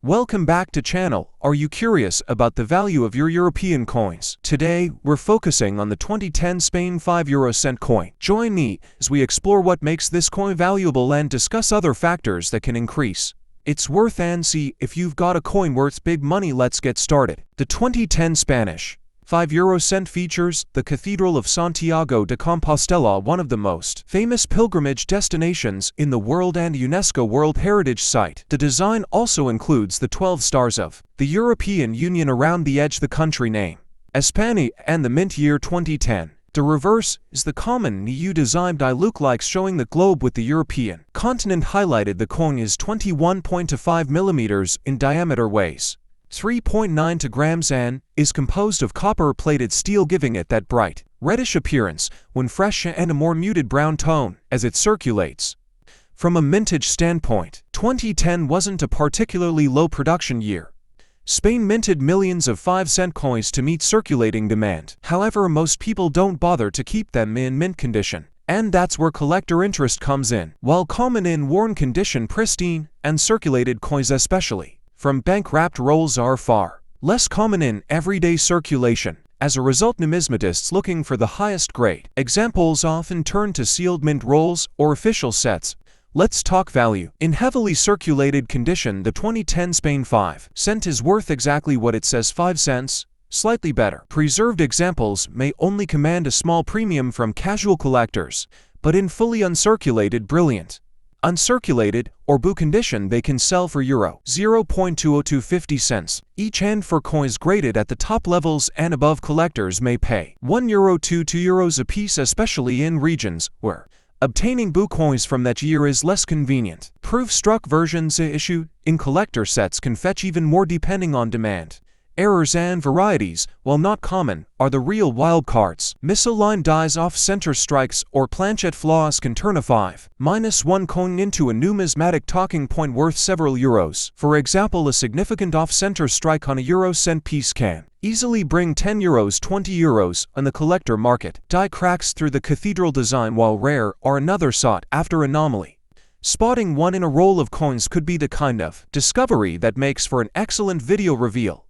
Welcome back to channel. Are you curious about the value of your European coins? Today, we're focusing on the 2010 Spain 5 euro cent coin. Join me as we explore what makes this coin valuable and discuss other factors that can increase its worth and see if you've got a coin worth big money. Let's get started. The 2010 Spanish 5 euro cent features the Cathedral of Santiago de Compostela, one of the most famous pilgrimage destinations in the world and UNESCO World Heritage Site. The design also includes the 12 stars of the European Union around the edge, the country name, España, and the mint year 2010. The reverse is the common EU design by lookalikes showing the globe with the European continent highlighted. The coin is 21.25 millimeters in diameter, weighs 3.92 grams and is composed of copper-plated steel, giving it that bright, reddish appearance when fresh and a more muted brown tone as it circulates. From a mintage standpoint, 2010 wasn't a particularly low production year. Spain minted millions of 5-cent coins to meet circulating demand. However, most people don't bother to keep them in mint condition, and that's where collector interest comes in. While common in worn condition, pristine and circulated coins, especially from bank-wrapped rolls, are far less common in everyday circulation. As a result, numismatists looking for the highest grade examples often turn to sealed mint rolls or official sets. Let's talk value. In heavily circulated condition, the 2010 Spain 5 cent is worth exactly what it says, 5 cents, slightly better. Preserved examples may only command a small premium from casual collectors, but in fully uncirculated, brilliant, uncirculated, or BU condition, they can sell for euro 0.20250 cents each, and for coins graded at the top levels and above, collectors may pay €1 to €2 a piece, especially in regions where obtaining BU coins from that year is less convenient. Proof-struck versions issued in collector sets can fetch even more depending on demand. Errors and varieties, while not common, are the real wild cards. Misaligned dies, off-center strikes, or planchette flaws can turn a 5-1 coin into a numismatic talking point worth several euros. For example, a significant off-center strike on a euro cent piece can easily bring 10 euros, 20 euros on the collector market. Die cracks through the cathedral design, while rare, are another sought-after anomaly. Spotting one in a roll of coins could be the kind of discovery that makes for an excellent video reveal.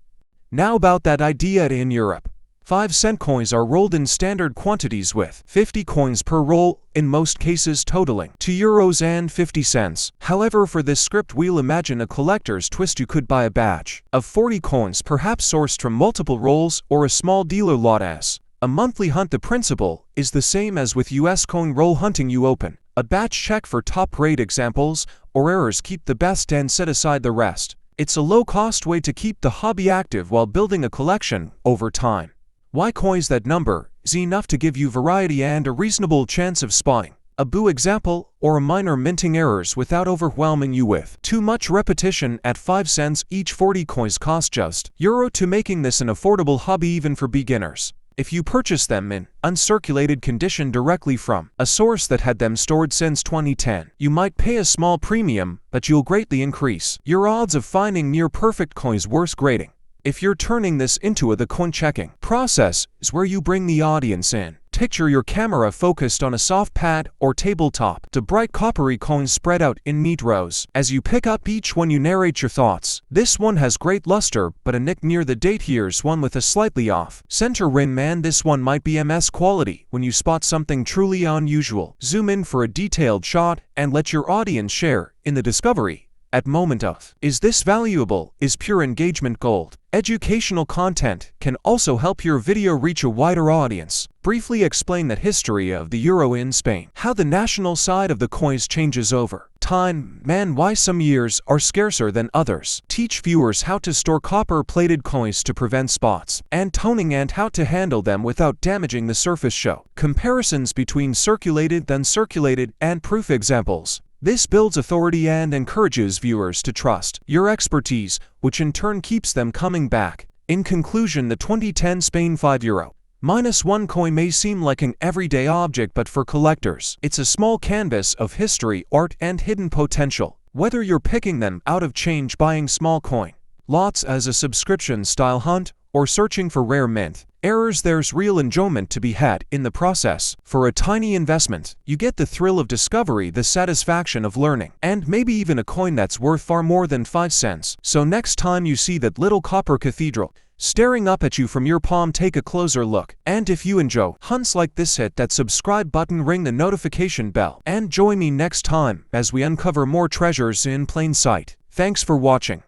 Now about that idea in Europe. 5-cent coins are rolled in standard quantities with 50 coins per roll, in most cases totaling €2.50. However, for this script we'll imagine a collector's twist. You could buy a batch of 40 coins, perhaps sourced from multiple rolls or a small dealer lot as a monthly hunt. The principle is the same as with US coin roll hunting. You open a batch, check for top-grade examples or errors, keep the best and set aside the rest. It's a low-cost way to keep the hobby active while building a collection over time. Why coins that number is enough to give you variety and a reasonable chance of spotting a BU example or a minor minting errors without overwhelming you with too much repetition. At 5 cents each, 40 coins cost just €2, making this an affordable hobby even for beginners. If you purchase them in uncirculated condition directly from a source that had them stored since 2010, you might pay a small premium, but you'll greatly increase your odds of finding near-perfect coins worth grading. If you're turning this into the coin checking process is where you bring the audience in. Picture your camera focused on a soft pad or tabletop. The bright coppery coins spread out in neat rows. As you pick up each one, you narrate your thoughts. This one has great luster, but a nick near the date. Here's one with a slightly off center rim. Man, this one might be MS quality. When you spot something truly unusual, zoom in for a detailed shot and let your audience share in the discovery. At moment of is this valuable is pure engagement gold. Educational content can also help your video reach a wider audience. Briefly explain the history of the euro in Spain, how the national side of the coins changes over time, man, why some years are scarcer than others. Teach viewers how to store copper-plated coins to prevent spots and toning, and how to handle them without damaging the surface. Show comparisons between circulated, uncirculated, and proof examples. This builds authority and encourages viewers to trust your expertise, which in turn keeps them coming back. In conclusion, the 2010 Spain 5 euro -1 coin may seem like an everyday object, but for collectors, it's a small canvas of history, art, and hidden potential. Whether you're picking them out of change, buying small coin lots as a subscription-style hunt, or searching for rare mint errors, there's real enjoyment to be had in the process. For a tiny investment, you get the thrill of discovery, the satisfaction of learning, and maybe even a coin that's worth far more than 5 cents. So next time you see that little copper cathedral staring up at you from your palm, take a closer look. And if you enjoy hunts like this, hit that subscribe button, ring the notification bell, and join me next time as we uncover more treasures in plain sight. Thanks for watching.